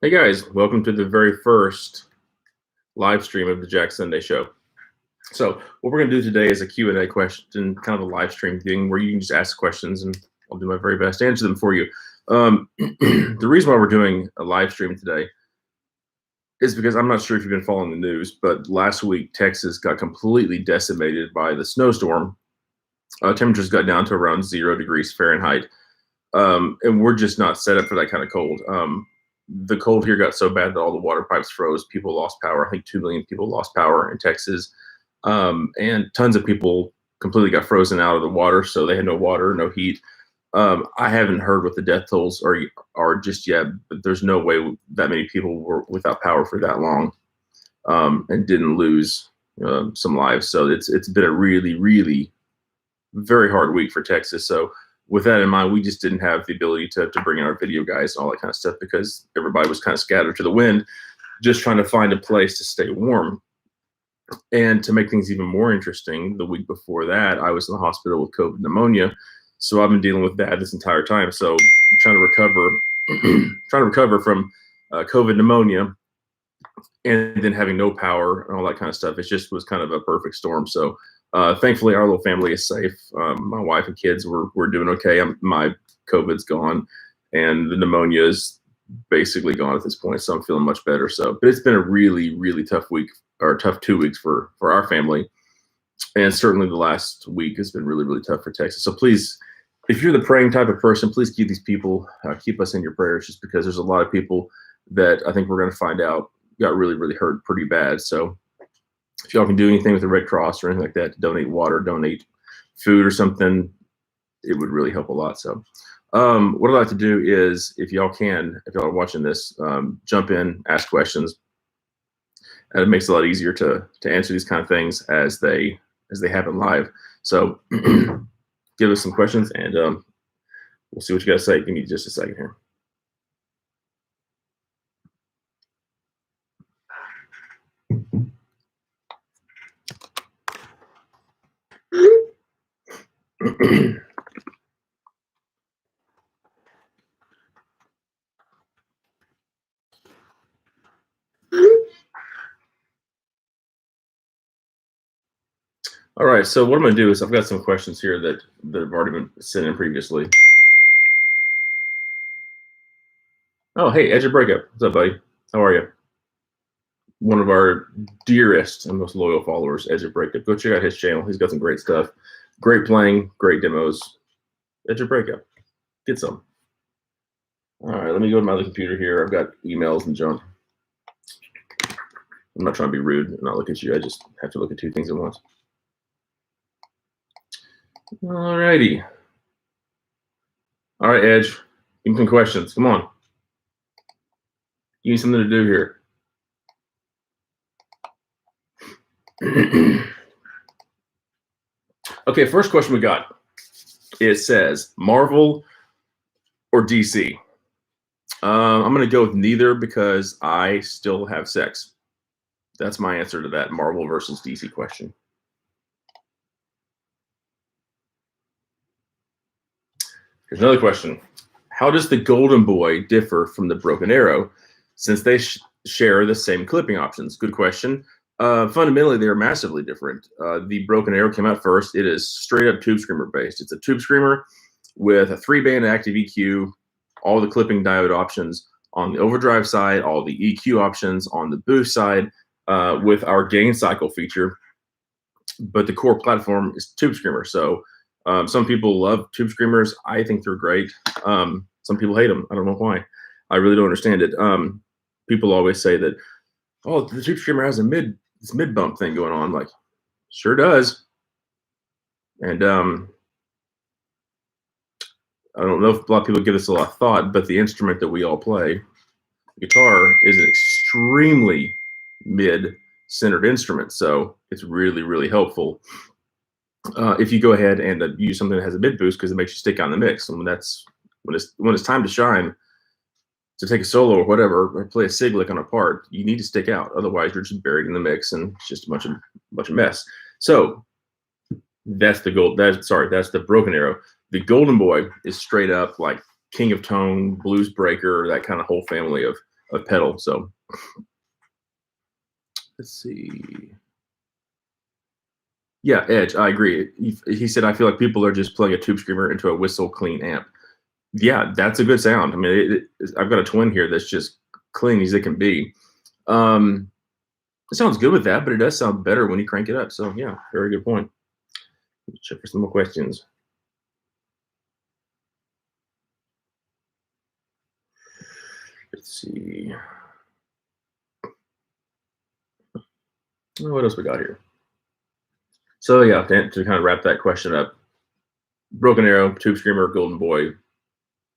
Hey guys, welcome to the very first live stream of the Jack Sunday show. So what we're going to do today is a Q&A question, kind of a live stream thing where you can just ask questions and I'll do my very best to answer them for you. The reason why we're doing a live stream today is because I'm not sure if you've been following the news, but last week Texas got completely decimated by the snowstorm. Temperatures got down to around 0 degrees Fahrenheit. And we're just not set up for that kind of cold. The cold here got so bad that all the water pipes froze. People lost power. I think 2 million people lost power in Texas. And tons of people completely got frozen out of the water. So they had no water, no heat. I haven't heard what the death tolls are just yet, but there's no way that many people were without power for that long and didn't lose some lives. So it's been a really, really very hard week for Texas. So with that in mind, we just didn't have the ability to bring in our video guys and all that kind of stuff because everybody was kind of scattered to the wind, just trying to find a place to stay warm. And to make things even more interesting, the week before that, I was in the hospital with COVID pneumonia. So I've been dealing with that this entire time. So trying to recover from COVID pneumonia and then having no power and all that kind of stuff. It just was kind of a perfect storm. So thankfully, our little family is safe. My wife and kids we're doing okay. My COVID's gone, and the pneumonia is basically gone at this point. So I'm feeling much better. So, but it's been a really, really tough week or tough 2 weeks for our family, and certainly the last week has been really, really tough for Texas. So please, if you're the praying type of person, please keep these people, keep us in your prayers, just because there's a lot of people that I think we're going to find out got really, really hurt pretty bad. So if y'all can do anything with the Red Cross or anything like that to donate water, donate food or something, it would really help a lot. So what I'd like to do is, if y'all are watching this, jump in, ask questions. And it makes it a lot easier to answer these kind of things as they happen live. So give us some questions and we'll see what you got to say. Give me just a second here. All right, so what I'm going to do is I've got some questions here that have already been sent in previously. Oh, hey, Edge of Breakup. What's up, buddy? How are you? One of our dearest and most loyal followers, Edge of Breakup. Go check out his channel. He's got some great stuff. Great playing, great demos. Edge of Breakup. Get some. All right, let me go to my other computer here. I've got emails and junk. I'm not trying to be rude and not look at you. I just have to look at two things at once. All righty. All right, Edge. Give me some questions. Come on. You need something to do here. Okay, first question we got. It says Marvel or DC. I'm going to go with neither because I still have sex. That's my answer to that Marvel versus DC question. Here's another question. How does the Golden Boy differ from the Broken Arrow since they share the same clipping options? Good question. Fundamentally, they're massively different. The Broken Arrow came out first. It is straight up tube screamer based. It's a tube screamer with a 3-band active EQ, all the clipping diode options on the overdrive side, all the EQ options on the boost side, with our gain cycle feature. But the core platform is tube screamer. So some people love tube screamers. I think they're great. Some people hate them. I don't know why. I really don't understand it. People always say that, oh, the tube screamer has this mid bump thing going on. Like, sure does. And I don't know if a lot of people give this a lot of thought, but the instrument that we all play, the guitar, is an extremely mid-centered instrument. So it's really, really helpful if you go ahead and use something that has a mid boost, because it makes you stick out in the mix. And when it's time to shine, to take a solo or whatever, or play a sig lick on a part, you need to stick out. Otherwise, you're just buried in the mix and it's just a bunch of mess. So that's the Broken Arrow. The Golden Boy is straight up like King of Tone, Blues Breaker, that kind of whole family of pedal. So let's see. Yeah, Edge, I agree. He said, I feel like people are just playing a tube screamer into a whistle clean amp. Yeah, that's a good sound. I mean, I've got a twin here that's just clean as it can be. It sounds good with that, but it does sound better when you crank it up. So yeah, very good point. Let's check for some more questions. Let's see. What else we got here? So yeah, to kind of wrap that question up, Broken Arrow, Tube Screamer, Golden Boy,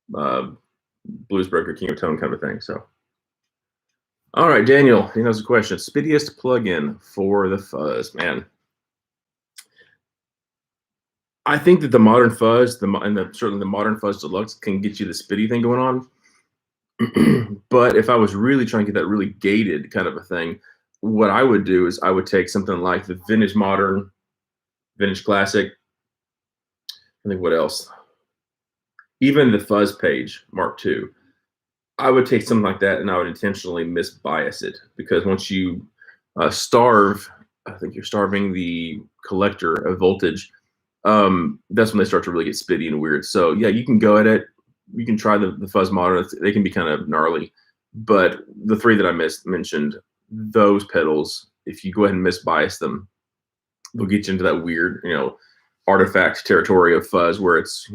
Blues Broker, King of Tone kind of thing. So, all right, Daniel, he knows the question. Speediest plugin for the Fuzz, man. I think that the modern Fuzz, certainly the modern Fuzz Deluxe, can get you the spitty thing going on. But if I was really trying to get that really gated kind of a thing, what I would do is I would take something like the Vintage Modern, Vintage Classic. I think what else? Even the Fuzz Page Mark II. I would take something like that and I would intentionally misbias it, because once you starve, I think you're starving the collector of voltage. That's when they start to really get spitty and weird. So yeah, you can go at it. You can try the Fuzz Modern. They can be kind of gnarly, but the three that I mentioned, those pedals, if you go ahead and misbias them, they'll get you into that weird, artifact territory of fuzz, where it's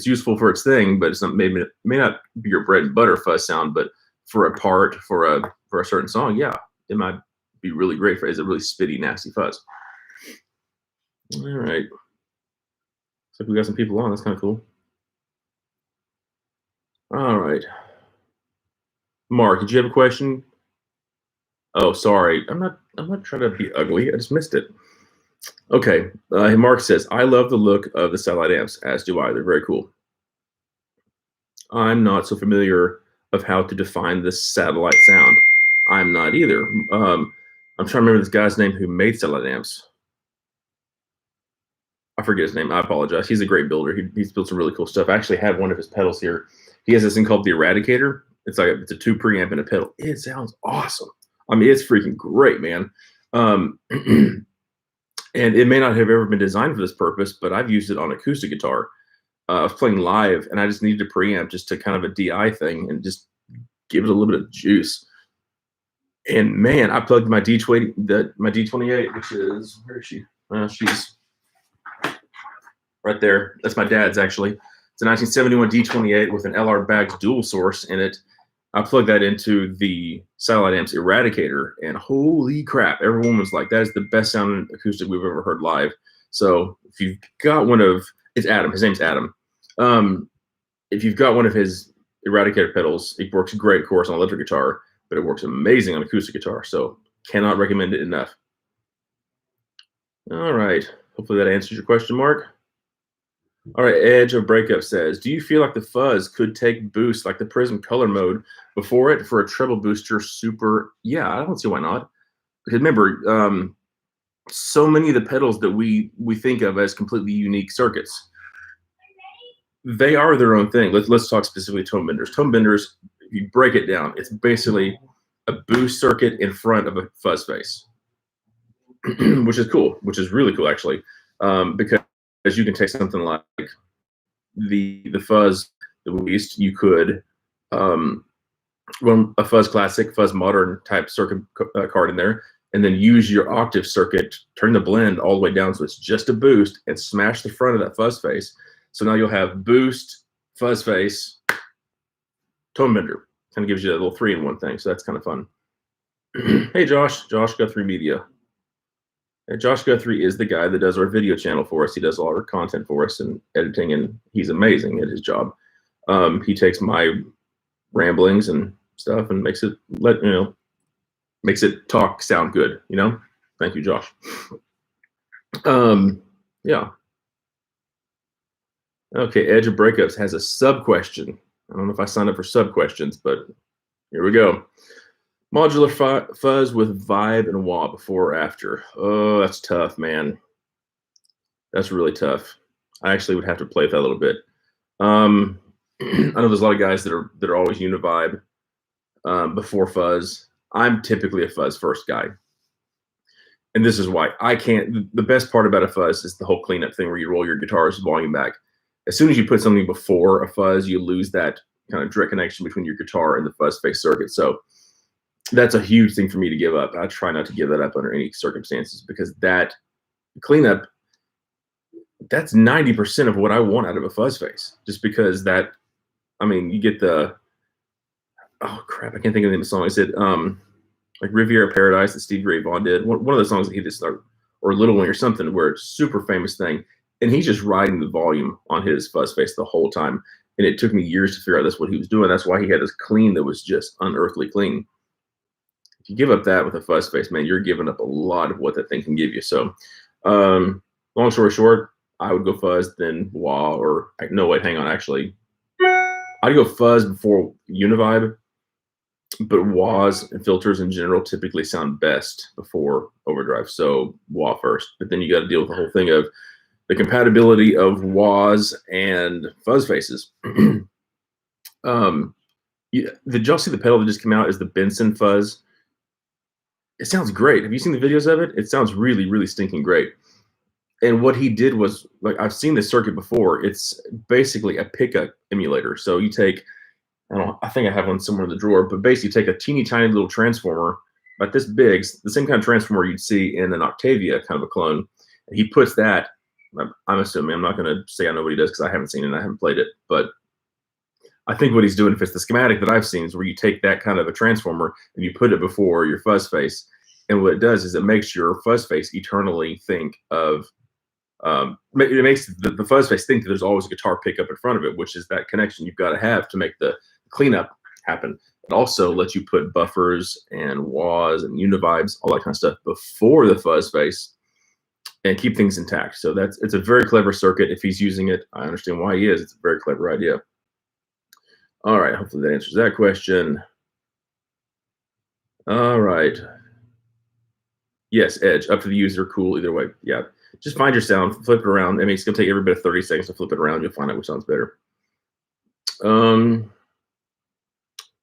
useful for its thing, but it's not, may not be your bread and butter fuzz sound. But for a part, for a certain song, yeah, it might be really great for as a really spitty, nasty fuzz. All right, so we got some people on. That's kind of cool. All right, Mark, did you have a question? Oh, sorry, I'm not trying to be ugly. I just missed it. Okay, Mark says, I love the look of the satellite amps, as do I. They're very cool. I'm not so familiar of how to define the satellite sound. I'm not either. I'm trying to remember this guy's name who made satellite amps. I forget his name. I apologize. He's a great builder. He's built some really cool stuff. I actually have one of his pedals here. He has this thing called the Eradicator. It's a 2 preamp and a pedal. It sounds awesome. I mean, it's freaking great, man. And it may not have ever been designed for this purpose, but I've used it on acoustic guitar. I was playing live, and I just needed a preamp just to kind of a DI thing and just give it a little bit of juice. And man, I plugged my D28, which is, where is she? She's right there. That's my dad's, actually. It's a 1971 D28 with an LR Baggs dual source in it. I plugged that into the Satellite Amps Eradicator, and holy crap, everyone was like, that is the best sounding acoustic we've ever heard live. So if you've got one of, it's Adam, his name's Adam. If you've got one of his Eradicator pedals, it works great, of course, on electric guitar, but it works amazing on acoustic guitar. So cannot recommend it enough. All right, hopefully that answers your question, Mark. All right, Edge of Breakup says, do you feel like the Fuzz could take boost like the Prism Color Mode before it for a treble booster super? Yeah, I don't see why not. Because remember, so many of the pedals that we think of as completely unique circuits, they are their own thing. Let's talk specifically tone benders. Tone benders, if you break it down, it's basically a boost circuit in front of a fuzz face, which is cool, which is really cool, actually, because you can take something like the Fuzz that we used, you could run a Fuzz Classic, Fuzz Modern type circuit card in there, and then use your octave circuit, turn the blend all the way down so it's just a boost, and smash the front of that fuzz face. So now you'll have boost, fuzz face, tone bender. Kind of gives you a little 3-in-1 thing, so that's kind of fun. Hey, Josh Guthrie Media. Josh Guthrie is the guy that does our video channel for us. He does all our content for us and editing, and he's amazing at his job. He takes my ramblings and stuff and makes it sound good, Thank you, Josh. Yeah. Okay, Edge of Breakups has a sub question. I don't know if I signed up for sub questions, but here we go. Modular fuzz with vibe and wah before or after. Oh, that's tough, man. That's really tough. I actually would have to play with that a little bit. I know there's a lot of guys that are always univibe. before Fuzz. I'm typically a Fuzz first guy. And this is why I can't. The best part about a Fuzz is the whole cleanup thing where you roll your guitar's volume back. As soon as you put something before a Fuzz, you lose that kind of direct connection between your guitar and the fuzz face circuit. So that's a huge thing for me to give up. I try not to give that up under any circumstances, because that cleanup, that's 90% of what I want out of a fuzz face. Just because that, I mean, you get the, oh crap, I can't think of the name of the song. Is it like Riviera Paradise that Steve Ray Vaughan did? One of the songs that he did, or Little Wing or something, where it's super famous thing. And he's just riding the volume on his fuzz face the whole time. And it took me years to figure out that's what he was doing. That's why he had this clean that was just unearthly clean. If you give up that with a fuzz face, man, you're giving up a lot of what that thing can give you. So long story short, I would go fuzz, then wah, or no, wait, hang on. Actually, I'd go fuzz before Univibe, but wahs and filters in general typically sound best before overdrive. So wah first, but then you got to deal with the whole thing of the compatibility of wahs and fuzz faces. Did y'all see the pedal that just came out? Is the Benson fuzz? It sounds great. Have you seen the videos of it? It sounds really, really stinking great. And what he did was, like, I've seen this circuit before. It's basically a pickup emulator. So you take, I think I have one somewhere in the drawer, but basically you take a teeny tiny little transformer, about this big, the same kind of transformer you'd see in an Octavia kind of a clone. And he puts that, I'm assuming, I'm not going to say I know what he does because I haven't seen it and I haven't played it, but I think what he's doing, if it's the schematic that I've seen, is where you take that kind of a transformer and you put it before your fuzz face. And what it does is it makes your fuzz face eternally think of, it makes the fuzz face think that there's always a guitar pickup in front of it, which is that connection you've got to have to make the cleanup happen. It also lets you put buffers and wahs and univibes, all that kind of stuff, before the fuzz face and keep things intact. So it's a very clever circuit. If he's using it, I understand why he is. It's a very clever idea. All right, hopefully that answers that question. All right. Yes, Edge, up to the user, cool, either way. Yeah, just find your sound, flip it around. I mean, it's gonna take every bit of 30 seconds to flip it around. You'll find out which sounds better.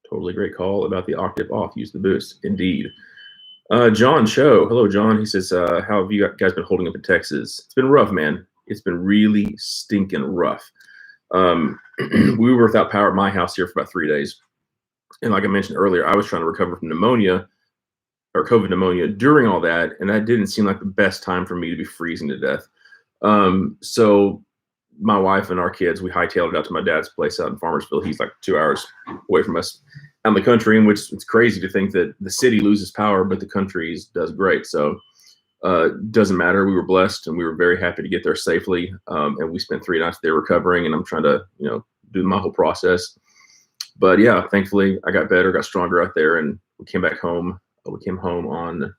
Totally great call about the octave off, use the boost, indeed. John Cho, hello, John. He says, how have you guys been holding up in Texas? It's been rough, man. It's been really stinking rough. We were without power at my house here for about 3 days. And like I mentioned earlier, I was trying to recover from pneumonia or COVID pneumonia during all that. And that didn't seem like the best time for me to be freezing to death. So my wife and our kids, we hightailed it out to my dad's place out in Farmersville. He's like 2 hours away from us out in the country, in which it's crazy to think that the city loses power, but the country does great. So doesn't matter. We were blessed and we were very happy to get there safely. And we spent 3 nights there recovering, and I'm trying to, do my whole process. But yeah, thankfully I got better, got stronger out there, and we came back home. We came home on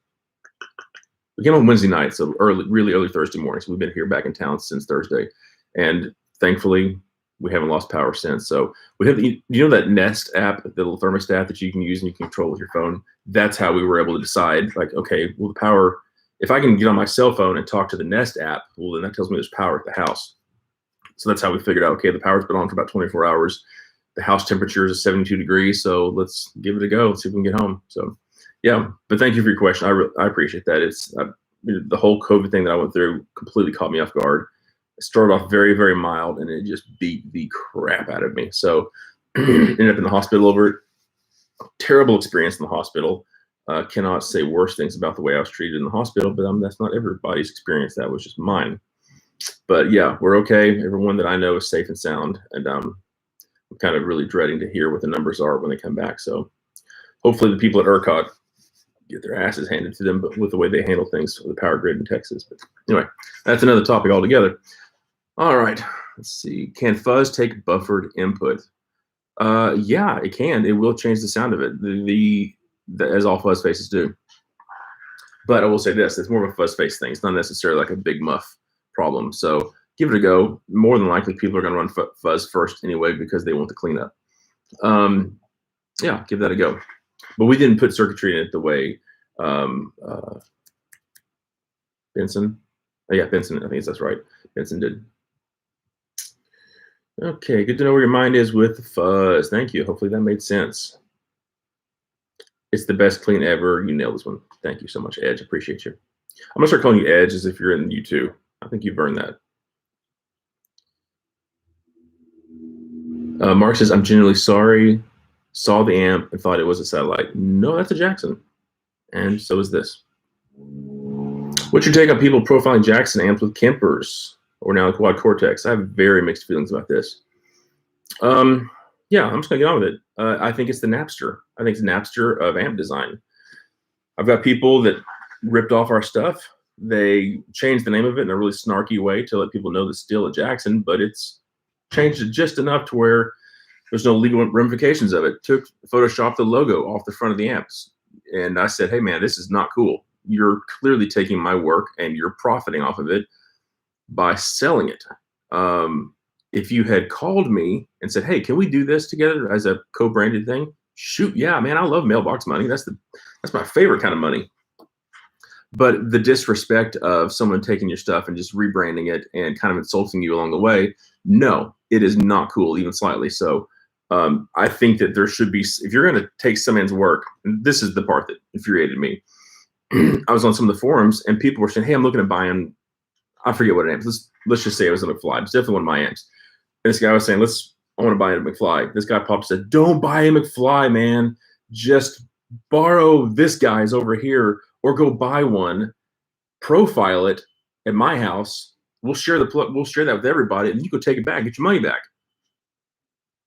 Wednesday night, so really early Thursday morning. So we've been here back in town since Thursday, and thankfully we haven't lost power since. So we have, that Nest app, the little thermostat that you can use and you can control with your phone. That's how we were able to decide, like, okay, well, the power, if I can get on my cell phone and talk to the Nest app, well, then that tells me there's power at the house. So that's how we figured out, okay, the power's been on for about 24 hours. The house temperature is 72 degrees, so let's give it a go. Let's see if we can get home. So yeah, but thank you for your question. I appreciate that. It's the whole COVID thing that I went through completely caught me off guard. It started off very, very mild, and it just beat the crap out of me. So ended up in the hospital over it. Terrible experience in the hospital. Cannot say worse things about the way I was treated in the hospital, but that's not everybody's experience. That was just mine. But yeah, we're okay. Everyone that I know is safe and sound, and I'm kind of really dreading to hear what the numbers are when they come back. So hopefully the people at ERCOT get their asses handed to them, but with the way they handle things with the power grid in Texas. But anyway, that's another topic altogether. All right, let's see. Can fuzz take buffered input? Yeah, it can. It will change the sound of it, as all fuzz faces do. But I will say this, it's more of a fuzz face thing. It's not necessarily like a big muff problem. So give it a go. More than likely, people are going to run fuzz first anyway because they want the cleanup. Yeah, give that a go. But we didn't put circuitry in it the way Benson. Oh, yeah, Benson. I think that's right. Benson did. Okay, good to know where your mind is with fuzz. Thank you. Hopefully that made sense. It's the best clean ever. You nailed this one. Thank you so much, Edge. Appreciate you. I'm gonna start calling you Edge as if you're in U2. I think you've earned that. Mark says, I'm genuinely sorry. Saw the amp and thought it was a satellite. No, that's a Jackson. And so is this. What's your take on people profiling Jackson amps with Kempers or now Quad Cortex? I have very mixed feelings about this. Yeah, I'm just gonna get on with it. I think it's the Napster. I think it's Napster of amp design. I've got people that ripped off our stuff. They changed the name of it in a really snarky way to let people know that it's still a Jackson, but it's changed it just enough to where there's no legal ramifications of it. Took Photoshopped the logo off the front of the amps. And I said, hey man, this is not cool. You're clearly taking my work and you're profiting off of it by selling it. If you had called me and said, hey, can we do this together as a co-branded thing? Shoot, yeah, man, I love mailbox money. That's my favorite kind of money. But the disrespect of someone taking your stuff and just rebranding it and kind of insulting you along the way, no, it is not cool, even slightly. So I think that there should be, if you're going to take someone's work, and this is the part that infuriated me. I was on some of the forums and people were saying, hey, I'm looking at buying, I forget what amp. Let's just say it was a McFly. It's definitely one of my amps. And this guy was saying, I want to buy a McFly. This guy popped and said, don't buy a McFly, man. Just borrow this guy's over here or go buy one, profile it at my house. We'll share that with everybody and you go take it back, get your money back.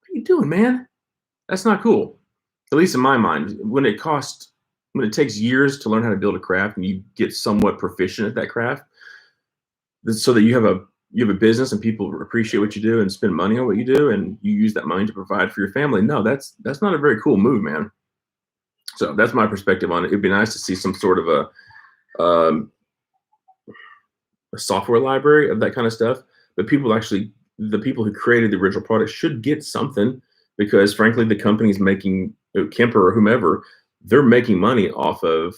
What are you doing, man? That's not cool. At least in my mind, when it takes years to learn how to build a craft and you get somewhat proficient at that craft, so that you have a business and people appreciate what you do and spend money on what you do and you use that money to provide for your family. No, that's not a very cool move, man. So that's my perspective on it. It'd be nice to see some sort of a software library of that kind of stuff. But the people who created the original product should get something because frankly, the company's making, Kemper or whomever, they're making money off of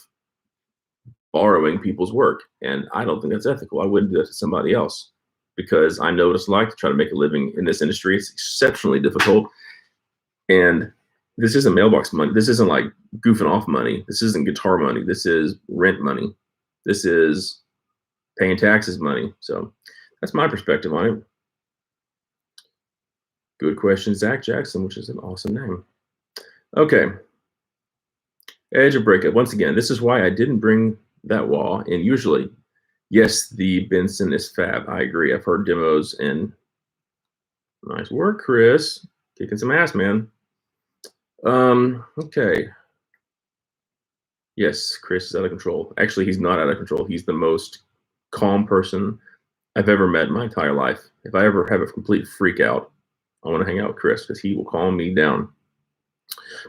borrowing people's work. And I don't think that's ethical. I wouldn't do that to somebody else because I know what it's like to try to make a living in this industry. It's exceptionally difficult. And this isn't mailbox money. This isn't like goofing off money. This isn't guitar money. This is rent money. This is paying taxes money. So that's my perspective on it. Good question, Zach Jackson, which is an awesome name. Okay. Edge of breakup. Once again, this is why I didn't bring that wall. And usually, yes, the Benson is fab. I agree. I've heard demos and nice work, Chris. Kicking some ass, man. Okay. Yes, Chris is out of control. Actually, he's not out of control. He's the most calm person I've ever met in my entire life. If I ever have a complete freak out, I want to hang out with Chris because he will calm me down.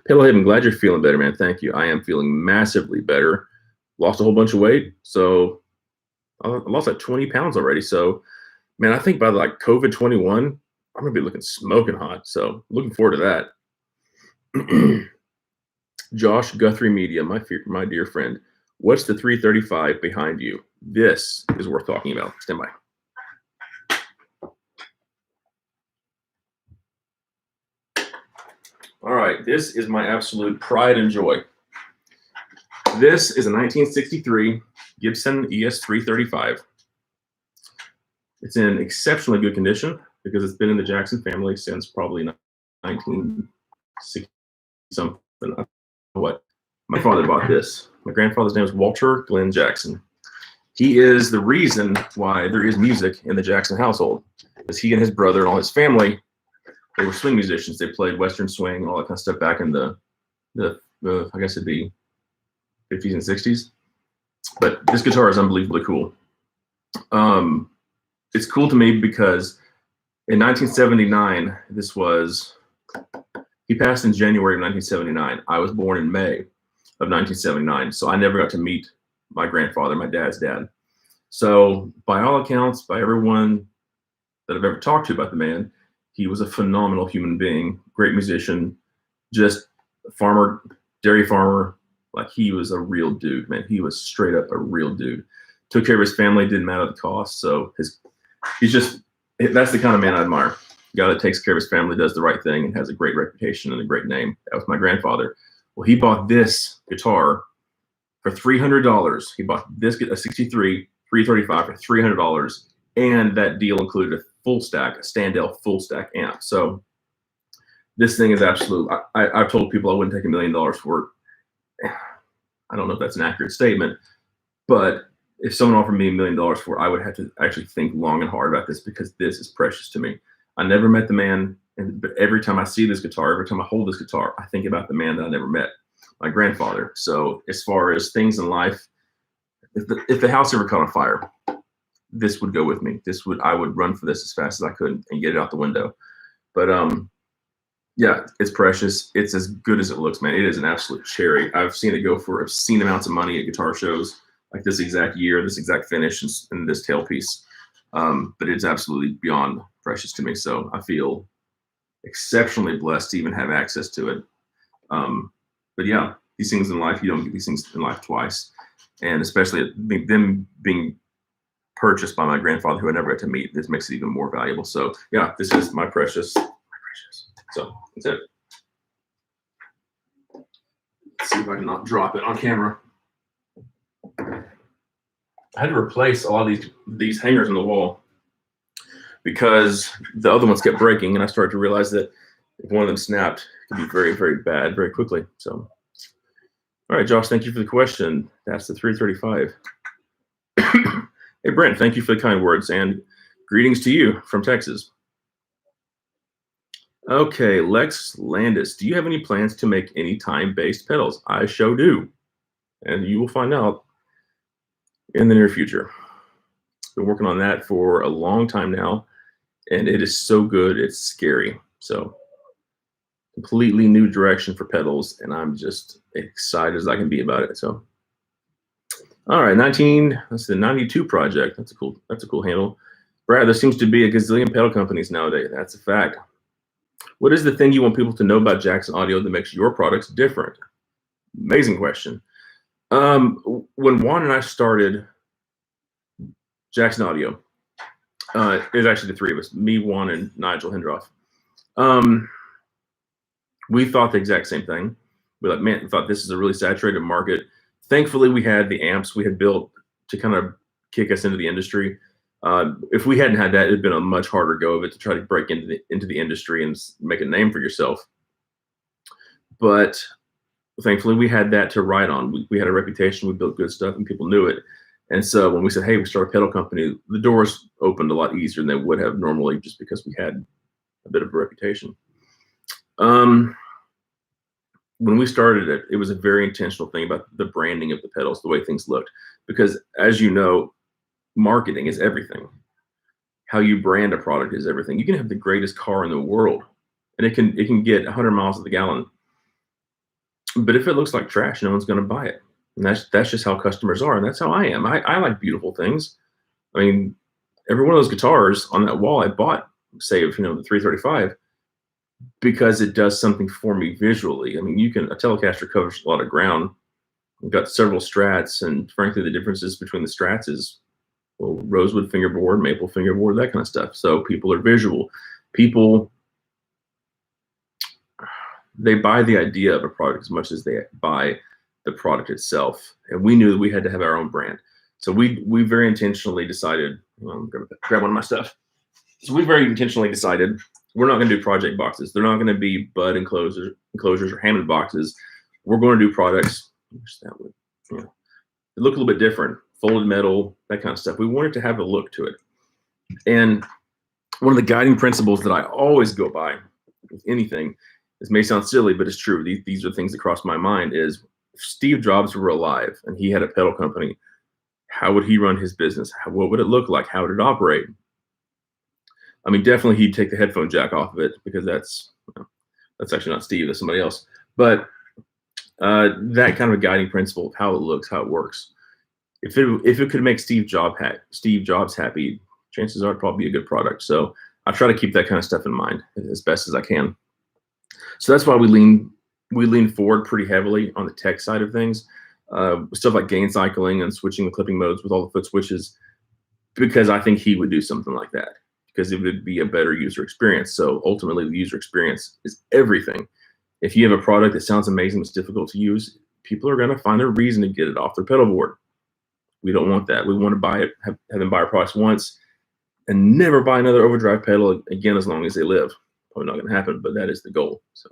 Palehead, I'm glad you're feeling better, man. Thank you. I am feeling massively better. Lost a whole bunch of weight. So I lost like 20 pounds already. So, man, I think by like COVID 21, I'm going to be looking smoking hot. So looking forward to that. Josh Guthrie Media, my dear friend. What's the 335 behind you? This is worth talking about. Stand by. All right, this is my absolute pride and joy. This is a 1963 Gibson ES-335. It's in exceptionally good condition because it's been in the Jackson family since probably 1960 something. What? My father bought this. My grandfather's name is Walter Glenn Jackson. He is the reason why there is music in the Jackson household. Because he and his brother and all his family, they were swing musicians. They played Western swing and all that kind of stuff back in the I guess it'd be 50s and 60s. But this guitar is unbelievably cool. It's cool to me because in 1979, he passed in January of 1979. I was born in May of 1979. So I never got to meet my grandfather, my dad's dad. So by all accounts, by everyone that I've ever talked to about the man, he was a phenomenal human being, great musician, just a farmer, dairy farmer. Like he was a real dude, man. He was straight up a real dude. Took care of his family, didn't matter the cost. So that's the kind of man I admire. A guy that takes care of his family, does the right thing, and has a great reputation and a great name. That was my grandfather. Well, he bought this guitar for $300. He bought this a 63 335 for $300, and that deal included a full stack, a Standell full stack amp. So this thing is absolute. I've told people I wouldn't take $1 million for it. I don't know if that's an accurate statement, but if someone offered me $1 million for it, I would have to actually think long and hard about this, because this is precious to me. I never met the man, but every time I see this guitar, every time I hold this guitar, I think about the man that I never met, my grandfather. So as far as things in life, if the house ever caught on fire, this would go with me. I would run for this as fast as I could and get it out the window. But yeah, it's precious. It's as good as it looks, man. It is an absolute cherry. I've seen it go for obscene amounts of money at guitar shows, like this exact year, this exact finish, and this tailpiece. But it's absolutely beyond precious to me. So I feel exceptionally blessed to even have access to it. But yeah, these things in life, you don't get these things in life twice. And especially them being purchased by my grandfather, who I never got to meet, this makes it even more valuable. So yeah, this is my precious. So that's it. Let's see if I can not drop it on camera. I had to replace a lot of these hangers on the wall because the other ones kept breaking, and I started to realize that if one of them snapped, it could be very, very bad very quickly. So, all right, Josh, thank you for the question. That's the 335. Hey, Brent, thank you for the kind words, and greetings to you from Texas. Okay, Lex Landis, do you have any plans to make any time-based pedals? I sure do, and you will find out in the near future. Been working on that for a long time now, and it is so good, it's scary. So completely new direction for pedals, and I'm just excited as I can be about it. So all right, that's the 92 project. That's a cool handle. Brad, there seems to be a gazillion pedal companies nowadays. That's a fact. What is the thing you want people to know about Jackson Audio that makes your products different? Amazing question. When Juan and I started Jackson Audio, it was actually the three of us, me, Juan, and Nigel Hendroff. We thought the exact same thing. We thought this is a really saturated market. Thankfully, we had the amps we had built to kind of kick us into the industry. If we hadn't had that, it'd been a much harder go of it to try to break into the industry and make a name for yourself. But thankfully, we had that to ride on. We had a reputation, we built good stuff, and people knew it. And so when we said, hey, we start a pedal company, the doors opened a lot easier than they would have normally, just because we had a bit of a reputation. When we started it, it was a very intentional thing about the branding of the pedals, the way things looked. Because as you know, marketing is everything. How you brand a product is everything. You can have the greatest car in the world, and it can get 100 miles to the gallon. But if it looks like trash, no one's going to buy it. And that's just how customers are, and that's how I am. I like beautiful things. I mean, every one of those guitars on that wall I bought, say, the 335, because it does something for me visually. I mean, a Telecaster covers a lot of ground. We've got several Strats, and frankly, the differences between the Strats is, well, rosewood fingerboard, maple fingerboard, that kind of stuff. So people are visual. People, they buy the idea of a product as much as they buy the product itself. And we knew that we had to have our own brand. So we very intentionally decided, well, I'm going to grab one of my stuff. So we very intentionally decided we're not going to do project boxes. They're not going to be bud enclosures or Hammond boxes. We're going to do products. I wish that would, it look a little bit different. Folded metal, that kind of stuff. We wanted to have a look to it. And one of the guiding principles that I always go by with anything, this may sound silly, but it's true. These are things that cross my mind, is if Steve Jobs were alive and he had a pedal company, how would he run his business? What would it look like? How would it operate? I mean, definitely he'd take the headphone jack off of it, because that's actually not Steve, that's somebody else. But that kind of a guiding principle of how it looks, how it works. If it could make Steve Jobs happy, chances are it'd probably be a good product. So I try to keep that kind of stuff in mind as best as I can. So that's why we lean forward pretty heavily on the tech side of things, stuff like gain cycling and switching the clipping modes with all the foot switches, because I think he would do something like that, because it would be a better user experience. So ultimately, the user experience is everything. If you have a product that sounds amazing, it's difficult to use, people are going to find a reason to get it off their pedal board. We don't want that. We want to buy it, have them buy our products once, and never buy another Overdrive pedal again as long as they live. Probably not going to happen, but that is the goal. So,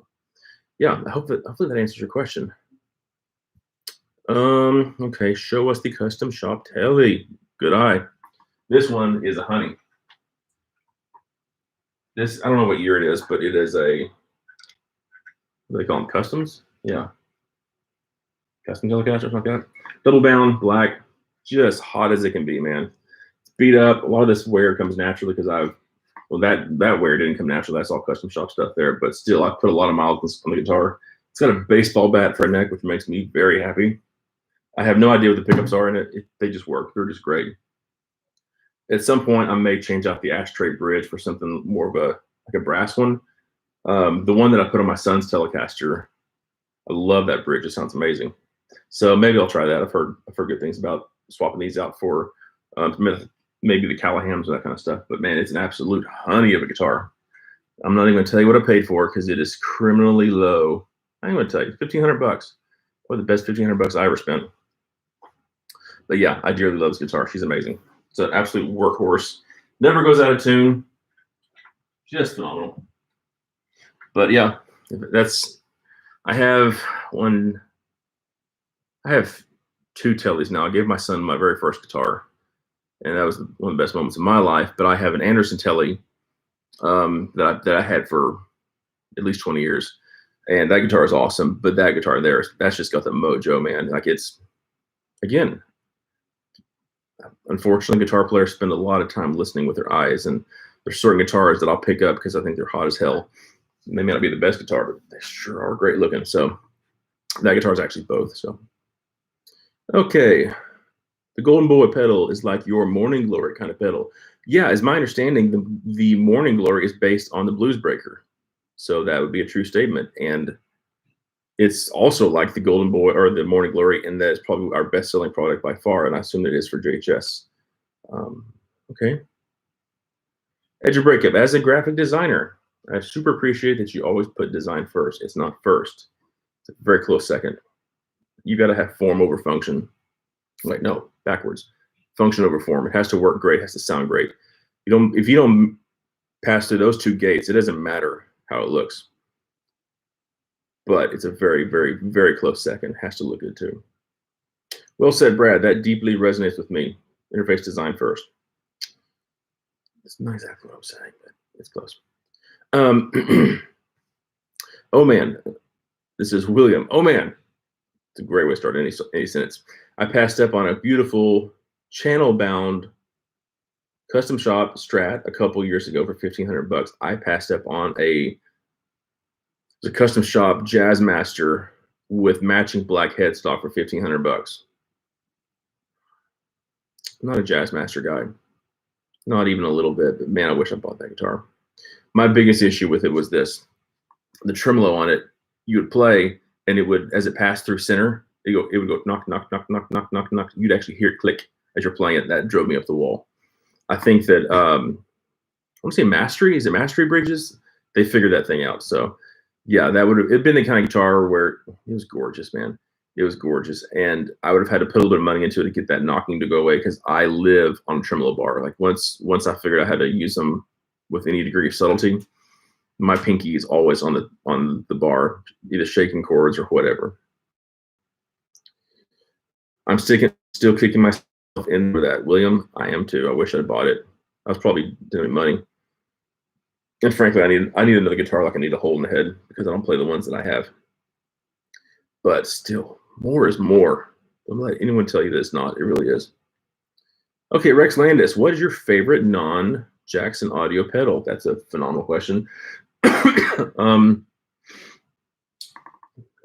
yeah, hopefully that answers your question. Okay, show us the custom shop telly. Good eye. This one is a honey. This, I don't know what year it is, but it is a, what do they call them, customs? Yeah. Custom Telecaster, something like that. Double bound, black, just hot as it can be, man. It's beat up. A lot of this wear comes naturally because that wear didn't come naturally. That's all custom shop stuff there, but still, I put a lot of miles on the guitar. It's got a baseball bat for a neck, which makes me very happy. I have no idea what the pickups are in it. They just work. They're just great. At some point, I may change out the ashtray bridge for something more of like a brass one. The one that I put on my son's Telecaster, I love that bridge. It sounds amazing. So maybe I'll try that. I've heard good things about swapping these out for maybe the Callahams and that kind of stuff. But man, it's an absolute honey of a guitar. I'm not even going to tell you what I paid for because it is criminally low. I ain't going to tell you, $1,500. Probably the best $1,500 I ever spent. But yeah, I dearly love this guitar. She's amazing. It's an absolute workhorse. Never goes out of tune. Just phenomenal. But yeah, I have two tellies now. I gave my son my very first guitar, and that was one of the best moments of my life. But I have an Anderson telly that I had for at least 20 years, and that guitar is awesome. But that guitar there, that's just got the mojo, man. Like, it's, again, unfortunately, guitar players spend a lot of time listening with their eyes, and there's certain guitars that I'll pick up because I think they're hot as hell. They may not be the best guitar, but they sure are great looking. So that guitar is actually both. So, okay. The Golden Boy pedal is like your Morning Glory kind of pedal. Yeah, as my understanding, the Morning Glory is based on the Blues Breaker. So that would be a true statement. And it's also like the Golden Boy or the Morning Glory, and that is probably our best-selling product by far, and I assume it is for JHS. Okay. Edge of Breakup. As a graphic designer, I super appreciate that you always put design first. It's not first. It's a very close second. You got to have form over function. Like, no, backwards. Function over form. It has to work great. It has to sound great. If you don't pass through those two gates, it doesn't matter how it looks. But it's a very, very, very close second. It has to look good too. Well said, Brad. That deeply resonates with me. Interface design first. It's not exactly what I'm saying, but it's close. Oh man, this is William. Oh man, it's a great way to start any sentence. I passed up on a beautiful channel-bound custom shop Strat a couple years ago for $1,500. I passed up on a custom shop Jazzmaster with matching black headstock for $1,500. I'm not a Jazzmaster guy, not even a little bit. But man, I wish I bought that guitar. My biggest issue with it was this: the tremolo on it. You would play, and it would, as it passed through center, it would go knock, knock, knock, knock, knock, knock, knock. You'd actually hear it click as you're playing it. That drove me up the wall. I think that I want to say Mastery. Is it Mastery Bridges? They figured that thing out. So yeah, that would have been the kind of guitar where it was gorgeous, man. It was gorgeous, and I would have had to put a little bit of money into it to get that knocking to go away because I live on a tremolo bar. Like once I figured out how to use them with any degree of subtlety, my pinky is always on the bar, either shaking chords or whatever. I'm still kicking myself in for that, William. I am too. I wish I'd bought it. I was probably doing money. And frankly, I need another guitar like I need a hole in the head because I don't play the ones that I have. But still, more is more. Don't let anyone tell you that it's not. It really is. Okay, Rex Landis, what is your favorite non-Jackson audio pedal? That's a phenomenal question.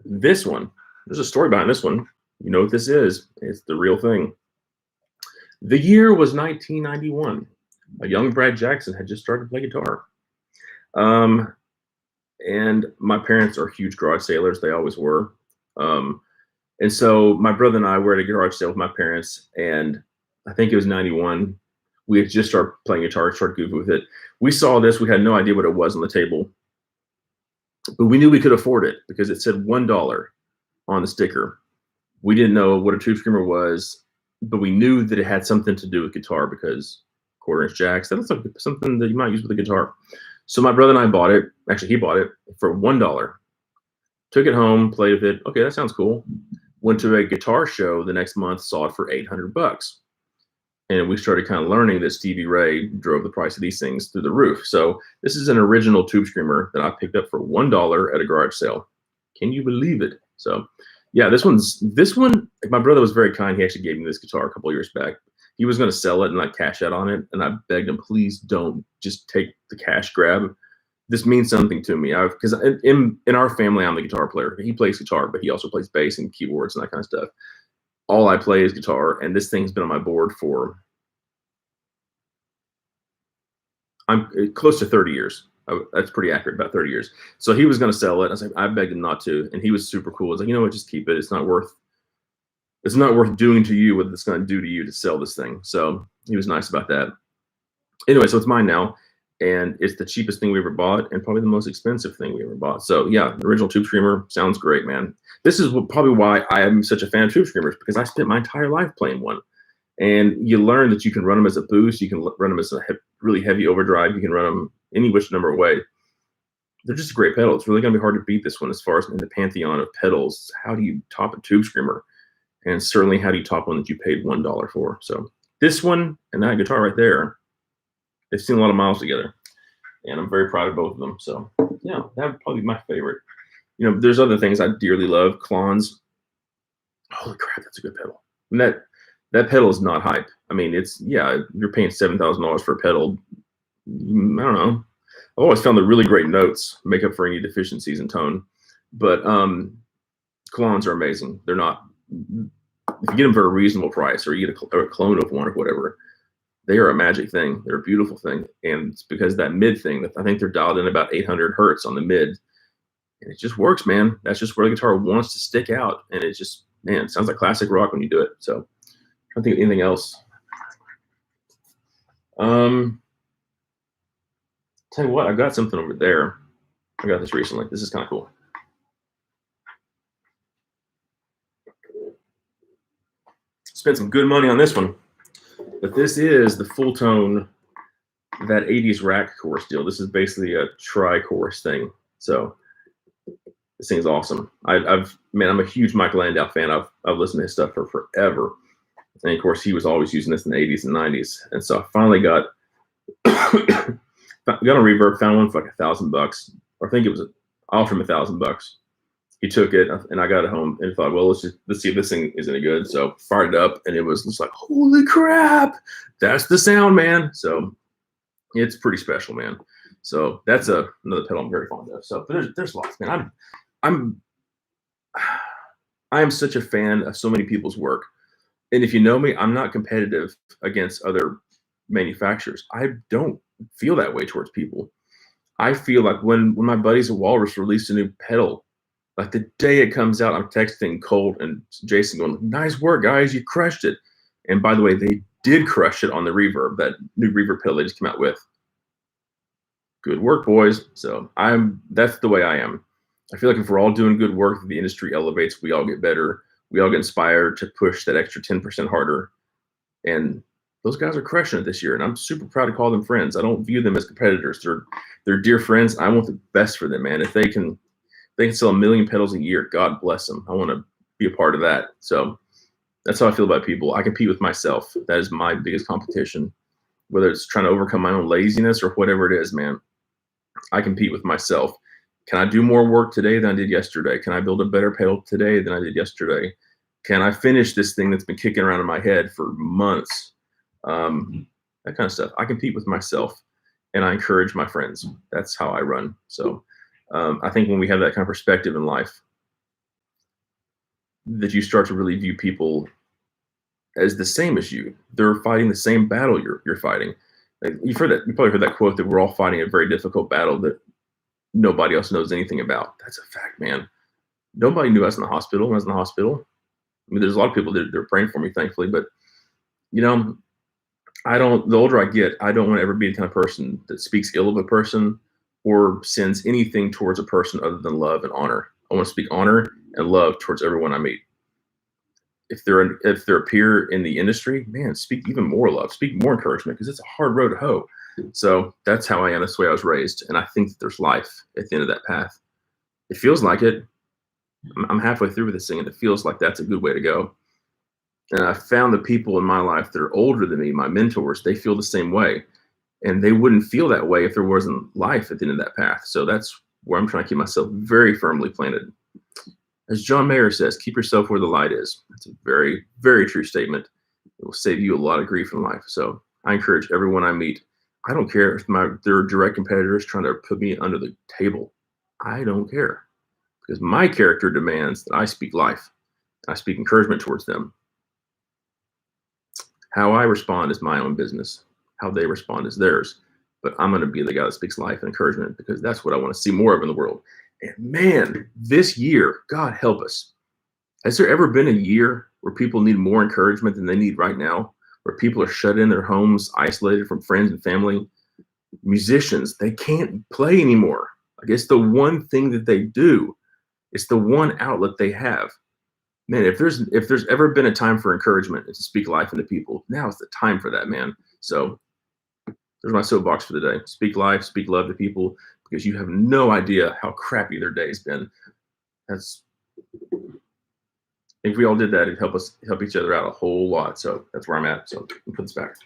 This one, there's a story behind this one. You know what this is. It's the real thing. The year was 1991. A young Brad Jackson had just started to play guitar. And my parents are huge garage sailors. They always were. And so my brother and I were at a garage sale with my parents, and I think it was 91. We had just started playing guitar, started goofing with it. We saw this. We had no idea what it was on the table. but we knew we could afford it because it said $1 on the sticker. We didn't know what a tube screamer was, but we knew that it had something to do with guitar because quarter-inch jacks, that looks like something that you might use with a guitar. So my brother and I bought it. Actually, he bought it for $1. Took it home, played with it. Okay, that sounds cool. Went to a guitar show the next month, saw it for $800. And we started kind of learning that Stevie Ray drove the price of these things through the roof. So this is an original tube screamer that I picked up for $1 at a garage sale. Can you believe it? So yeah, this one, my brother was very kind. He actually gave me this guitar a couple of years back. He was going to sell it and like cash out on it. And I begged him, please don't just take the cash grab. This means something to me. Because in our family, I'm the guitar player. He plays guitar, but he also plays bass and keyboards and that kind of stuff. All I play is guitar, and this thing's been on my board for I'm close to 30 years. That's pretty accurate, about 30 years. So he was going to sell it. I was like, I begged him not to, and he was super cool. I was like, you know what, just keep it. It's not worth doing to you what it's going to do to you to sell this thing. So he was nice about that. Anyway, so it's mine now. And it's the cheapest thing we ever bought and probably the most expensive thing we ever bought. So yeah, the original tube screamer sounds great, man. This is probably why I am such a fan of tube screamers, because I spent my entire life playing one. And you learn that you can run them as a boost. You can run them as a really heavy overdrive. You can run them any which number of way. They're just a great pedal. It's really going to be hard to beat this one as far as in the pantheon of pedals. How do you top a tube screamer? And certainly, how do you top one that you paid $1 for? So this one and that guitar right there, they've seen a lot of miles together, and I'm very proud of both of them. So yeah, that would probably be my favorite. You know, there's other things I dearly love. Klons. Holy crap, that's a good pedal. And that pedal is not hype. I mean, you're paying $7,000 for a pedal. I don't know. I've always found the really great notes make up for any deficiencies in tone. But Klons are amazing. They're not, if you get them for a reasonable price, or you get a clone of one or whatever, they are a magic thing. They're a beautiful thing. And it's because that mid thing, I think they're dialed in about 800 hertz on the mid. And it just works, man. That's just where the guitar wants to stick out. And it just, man, it sounds like classic rock when you do it. So I'm trying to think of anything else. Tell you what, I got something over there. I got this recently. This is kind of cool. Spent some good money on this one. But this is the full tone, that 80s rack chorus deal. This is basically a tri-chorus thing. So this thing's awesome. I'm a huge Mike Landau fan. I've listened to his stuff for forever. And of course, he was always using this in the 80s and 90s. And so I finally got a reverb, found one for like $1,000. Or I think it was, I offered him $1,000. He took it, and I got it home and thought, well, let's see if this thing is any good. So fired it up, and it was just like, holy crap, that's the sound, man. So it's pretty special, man. So that's another pedal I'm very fond of. So, but there's lots, man. I am such a fan of so many people's work. And if you know me, I'm not competitive against other manufacturers. I don't feel that way towards people. I feel like when my buddies at Walrus released a new pedal, like the day it comes out, I'm texting Colt and Jason going, nice work, guys, you crushed it. And by the way, they did crush it on the reverb, that new reverb pedal they just came out with. Good work, boys. So that's the way I am. I feel like if we're all doing good work, the industry elevates, we all get better. We all get inspired to push that extra 10% harder. And those guys are crushing it this year. And I'm super proud to call them friends. I don't view them as competitors. They're dear friends. I want the best for them, man. If they can sell 1 million pedals a year, God bless them. I want to be a part of that. So that's how I feel about people. I compete with myself. That is my biggest competition, whether it's trying to overcome my own laziness or whatever it is, man. I compete with myself. Can I do more work today than I did yesterday? Can I build a better pedal today than I did yesterday? Can I finish this thing that's been kicking around in my head for months? That kind of stuff. I compete with myself, and I encourage my friends. That's how I run. So I think when we have that kind of perspective in life, that you start to really view people as the same as you. They're fighting the same battle you're fighting. Like, you probably heard that quote that we're all fighting a very difficult battle that nobody else knows anything about. That's a fact, man. Nobody knew us in the hospital when I was in the hospital. I mean, there's a lot of people that are praying for me, thankfully, but you know, the older I get, I don't want to ever be the kind of person that speaks ill of a person or sends anything towards a person other than love and honor. I want to speak honor and love towards everyone I meet. If they're a peer in the industry, man, speak even more love, speak more encouragement, because it's a hard road to hoe. So that's how I am. That's the way I was raised, and I think that there's life at the end of that path. It feels like it. I'm halfway through with this thing, and it feels like that's a good way to go. And I found the people in my life that are older than me, my mentors, they feel the same way, and they wouldn't feel that way if there wasn't life at the end of that path. So that's where I'm trying to keep myself very firmly planted. As John Mayer says, keep yourself where the light is. That's a very, very true statement. It will save you a lot of grief in life. So I encourage everyone I meet. I don't care if they're direct competitors trying to put me under the table. I don't care, because my character demands that I speak life. I speak encouragement towards them. How I respond is my own business. How they respond is theirs. But I'm going to be the guy that speaks life and encouragement, because that's what I want to see more of in the world. And man, this year, God help us. Has there ever been a year where people need more encouragement than they need right now? Where people are shut in their homes, isolated from friends and family? Musicians, they can't play anymore. Like, it's the one thing that they do. It's the one outlet they have. Man, if there's ever been a time for encouragement and to speak life into people, now is the time for that, man. So there's my soapbox for the day. Speak life, speak love to people, because you have no idea how crappy their day's been. If we all did that, it'd help each other out a whole lot. So that's where I'm at. So let me put this back.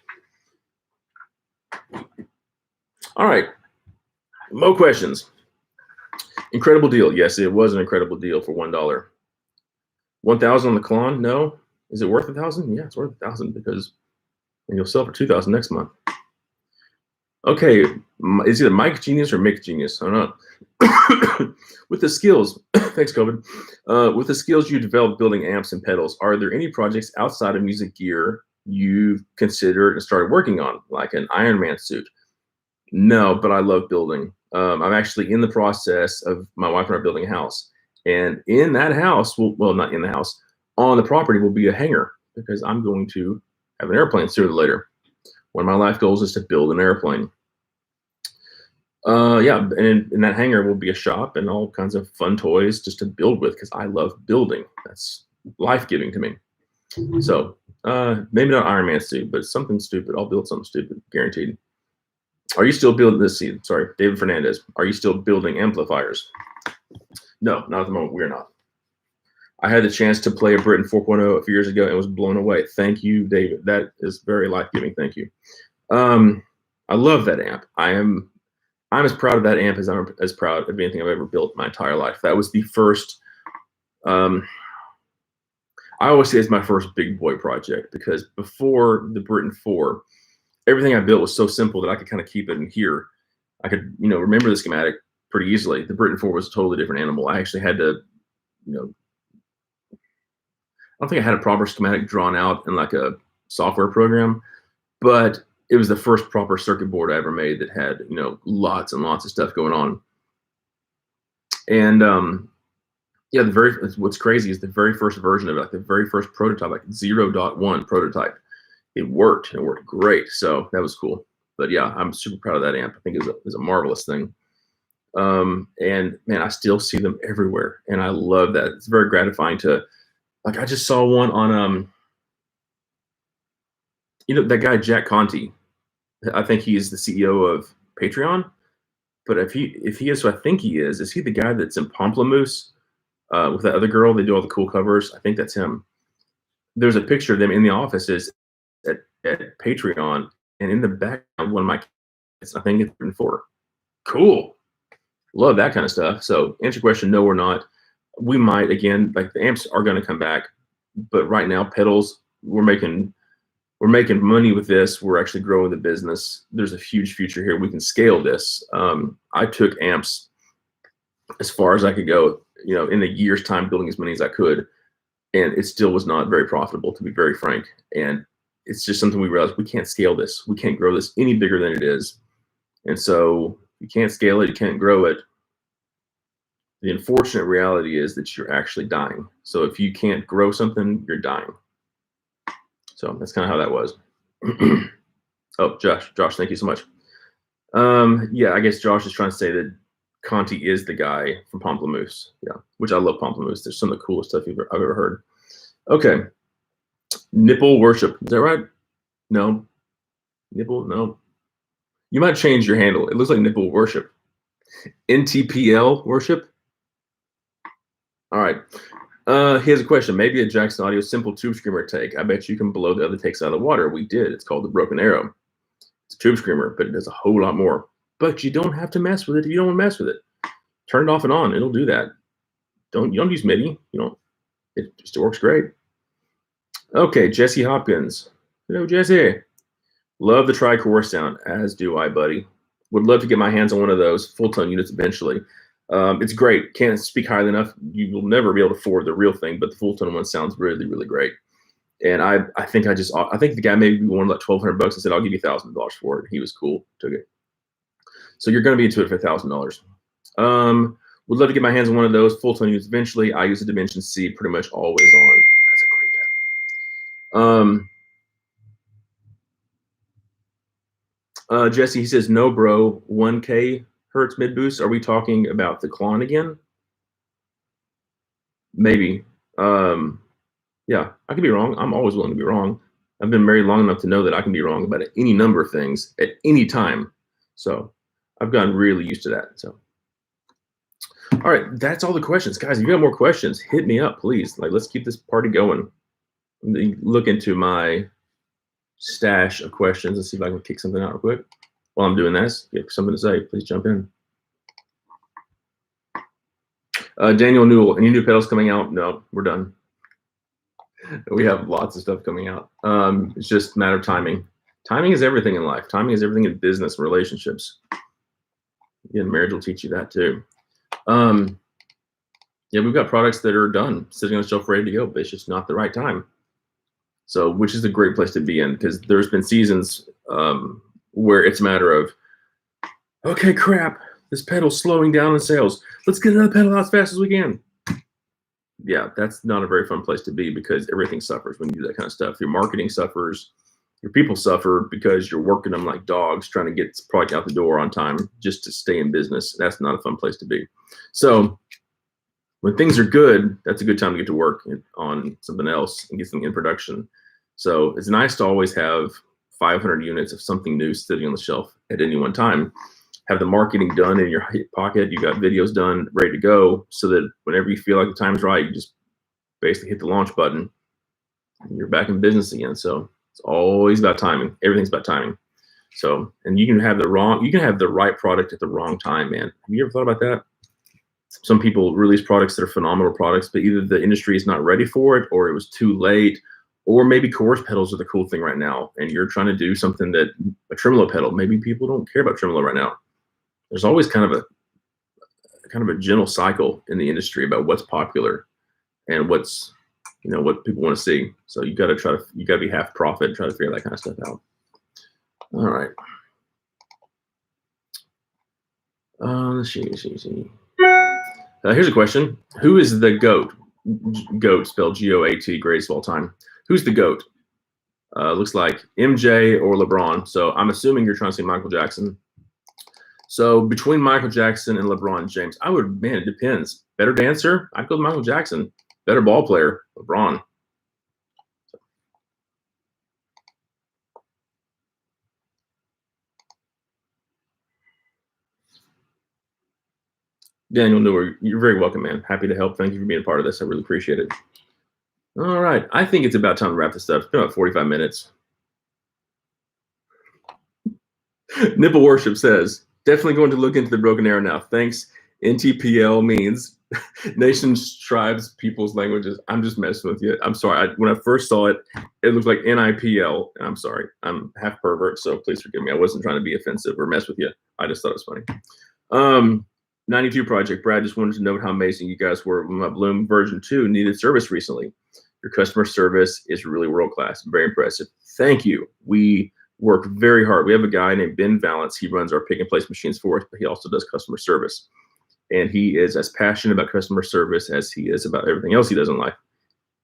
All right. Mo questions. Incredible deal. Yes, it was an incredible deal for $1. 1,000 on the Klon? No. Is it worth 1,000? Yeah, it's worth 1,000, because you'll sell for 2,000 next month. Okay, is either Mike Genius or Mick Genius? I don't know. With the skills, thanks, COVID. With the skills you developed building amps and pedals, are there any projects outside of music gear you've considered and started working on, like an Iron Man suit? No, but I love building. I'm actually in the process of, my wife and I are building a house. And in that house, well, not in the house, on the property will be a hangar, because I'm going to have an airplane sooner or later. One of my life goals is to build an airplane. Yeah, and in that hangar will be a shop and all kinds of fun toys just to build with, because I love building. That's life-giving to me. So maybe not Iron Man suit, but something stupid. I'll build something stupid, guaranteed. Are you still building this seed? Sorry, David Fernandez. Are you still building amplifiers? No, not at the moment. We're not. I had the chance to play a Britain 4.0 a few years ago and was blown away. Thank you, David. That is very life-giving. Thank you. I love that amp. I'm as proud of that amp as I'm as proud of anything I've ever built my entire life. That was the first, I always say it's my first big boy project, because before the Britain 4, everything I built was so simple that I could kind of keep it in here. I could, remember the schematic pretty easily. The Britain 4 was a totally different animal. I actually had to, I don't think I had a proper schematic drawn out in like a software program, but it was the first proper circuit board I ever made that had, lots and lots of stuff going on. And yeah, what's crazy is the very first version of it, like the very first prototype, like 0.1 prototype, it worked, and it worked great. So that was cool. But yeah, I'm super proud of that amp. I think it's a marvelous thing. And man, I still see them everywhere, and I love that. It's very gratifying to, like, I just saw one on, that guy, Jack Conte. I think he is the CEO of Patreon, but if he is who I think he is he the guy that's in Pomplamoose with that other girl? They do all the cool covers. I think that's him. There's a picture of them in the offices at Patreon, and in the background, one of my kids, I think it's been for. Cool. Love that kind of stuff. So answer your question, no, we're not. We might, again, like, the amps are going to come back, but right now, pedals, we're making money with this. We're actually growing the business. There's a huge future here. We can scale this. I took amps as far as I could go, in a year's time, building as many as I could, and it still was not very profitable, to be very frank. And it's just something we realized, we can't scale this. We can't grow this any bigger than it is. And so you can't scale it, you can't grow it. The unfortunate reality is that you're actually dying. So if you can't grow something, you're dying. So that's kind of how that was. Oh, Josh, thank you so much. Yeah, I guess Josh is trying to say that Conti is the guy from Pamplemousse. Yeah, which I love Pamplemousse. There's some of the coolest stuff I've ever heard. Okay. Nipple worship. Is that right? No. Nipple? No. You might change your handle. It looks like nipple worship. NTPL worship? All right. Here's a question. Maybe a Jackson Audio simple tube screamer take. I bet you can blow the other takes out of the water. We did. It's called the Broken Arrow. It's a tube screamer, but it does a whole lot more. But you don't have to mess with it if you don't want to mess with it. Turn it off and on. It'll do that. You don't use MIDI. You don't. It just works great. Okay, Jesse Hopkins. Hello, Jesse. Love the tri-core sound, as do I, buddy. Would love to get my hands on one of those full-tone units eventually. It's great. Can't speak highly enough. You will never be able to afford the real thing, but the full-tone one sounds really, really great. And I think the guy maybe wanted like $1,200 and said, I'll give you $1,000 for it. He was cool, took it. So you're going to be into it for $1,000. Would love to get my hands on one of those full-tone units eventually. I use a Dimension C pretty much always on. That's a great pedal. Jesse, he says, no, bro, 1K hertz mid boost. Are we talking about the Klon again? Maybe. Yeah, I could be wrong. I'm always willing to be wrong. I've been married long enough to know that I can be wrong about any number of things at any time. So I've gotten really used to that. So, all right, that's all the questions, guys. If you got more questions, hit me up, please. Like, let's keep this party going. Let me look into my stash of questions and see if I can kick something out real quick. While I'm doing this, if you have something to say, please jump in. Daniel Newell, any new pedals coming out? No, we're done. We have lots of stuff coming out. It's just a matter of timing. Timing is everything in life. Timing is everything in business and relationships. Yeah, marriage will teach you that too. Yeah, we've got products that are done, sitting on the shelf ready to go, but it's just not the right time. So, which is a great place to be in, because there's been seasons where it's a matter of, okay, crap, this pedal's slowing down in sales. Let's get another pedal out as fast as we can. Yeah, that's not a very fun place to be, because everything suffers when you do that kind of stuff. Your marketing suffers, your people suffer because you're working them like dogs trying to get product out the door on time just to stay in business. That's not a fun place to be. So when things are good, that's a good time to get to work on something else and get something in production. So it's nice to always have 500 units of something new sitting on the shelf at any one time. Have the marketing done in your hip pocket. You got videos done, ready to go, so that whenever you feel like the time's right, you just basically hit the launch button and you're back in business again. So it's always about timing. Everything's about timing. So, and you can have the right product at the wrong time, man. Have you ever thought about that? Some people release products that are phenomenal products, but either the industry is not ready for it, or it was too late, or maybe chorus pedals are the cool thing right now, and you're trying to do something that a tremolo pedal. Maybe people don't care about tremolo right now. There's always kind of a gentle cycle in the industry about what's popular and what's, what people want to see. So you got to be half profit and try to figure that kind of stuff out. All right. Let's see. Here's a question. Who is the GOAT? GOAT spelled G-O-A-T, greatest of all time. Who's the GOAT? Looks like MJ or LeBron. So I'm assuming you're trying to say Michael Jackson. So between Michael Jackson and LeBron James, it depends. Better dancer? I'd go with Michael Jackson. Better ball player? LeBron. Daniel Newer, you're very welcome, man. Happy to help. Thank you for being a part of this. I really appreciate it. All right. I think it's about time to wrap this up. It's been about 45 minutes. Nipple Worship says, definitely going to look into the Broken Arrow now. Thanks. NTPL means nations, tribes, peoples, languages. I'm just messing with you. I'm sorry. When I first saw it, it looked like NIPL. And I'm sorry. I'm half pervert, so please forgive me. I wasn't trying to be offensive or mess with you. I just thought it was funny. 92 Project. Brad, just wanted to note how amazing you guys were when my Bloom version 2 needed service recently. Your customer service is really world-class. Very impressive. Thank you. We work very hard. We have a guy named Ben Valance. He runs our pick and place machines for us, but he also does customer service. And he is as passionate about customer service as he is about everything else he does in life.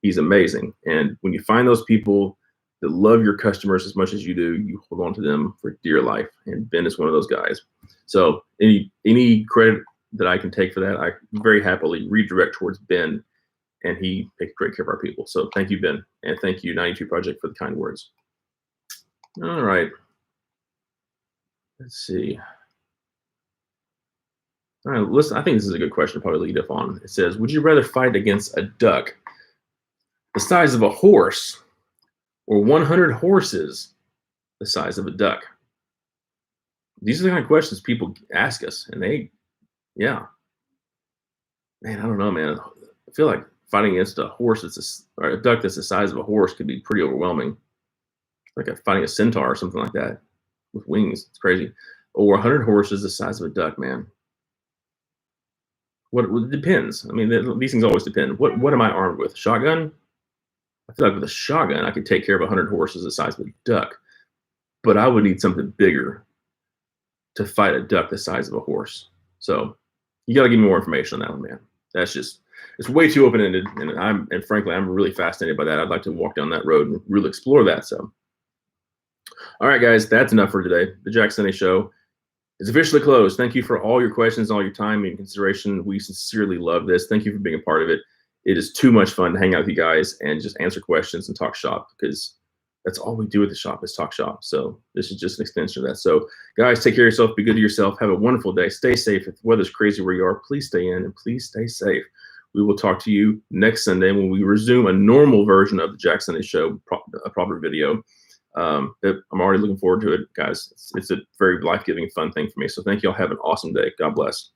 He's amazing. And when you find those people that love your customers as much as you do. You hold on to them for dear life, and Ben is one of those guys. So any credit that I can take for that, I very happily redirect towards Ben, and he takes great care of our people. So thank you, Ben, and thank you, 92 Project, for the kind words. All right. Let's see. All right, listen, I think this is a good question to probably lead up on. It says, would you rather fight against a duck the size of a horse or 100 horses the size of a duck? These are the kind of questions people ask us, and yeah. Man, I don't know, man. I feel like fighting against a horse or a duck that's the size of a horse could be pretty overwhelming. Like fighting a centaur or something like that with wings. It's crazy. Or 100 horses the size of a duck, man. It depends. I mean, these things always depend. What am I armed with? Shotgun? I feel like with a shotgun, I could take care of 100 horses the size of a duck, but I would need something bigger to fight a duck the size of a horse. So you got to give me more information on that one, man. That's just, it's way too open-ended, and frankly, I'm really fascinated by that. I'd like to walk down that road and really explore that. So, all right, guys, that's enough for today. The Jack Sunday Show is officially closed. Thank you for all your questions, all your time and consideration. We sincerely love this. Thank you for being a part of it. It is too much fun to hang out with you guys and just answer questions and talk shop, because that's all we do at the shop is talk shop. So this is just an extension of that. So guys, take care of yourself. Be good to yourself. Have a wonderful day. Stay safe. If the weather's crazy where you are, please stay in and please stay safe. We will talk to you next Sunday when we resume a normal version of the Jack Sunday Show, a proper video. I'm already looking forward to it, guys. It's a very life-giving, fun thing for me. So thank you all. Have an awesome day. God bless.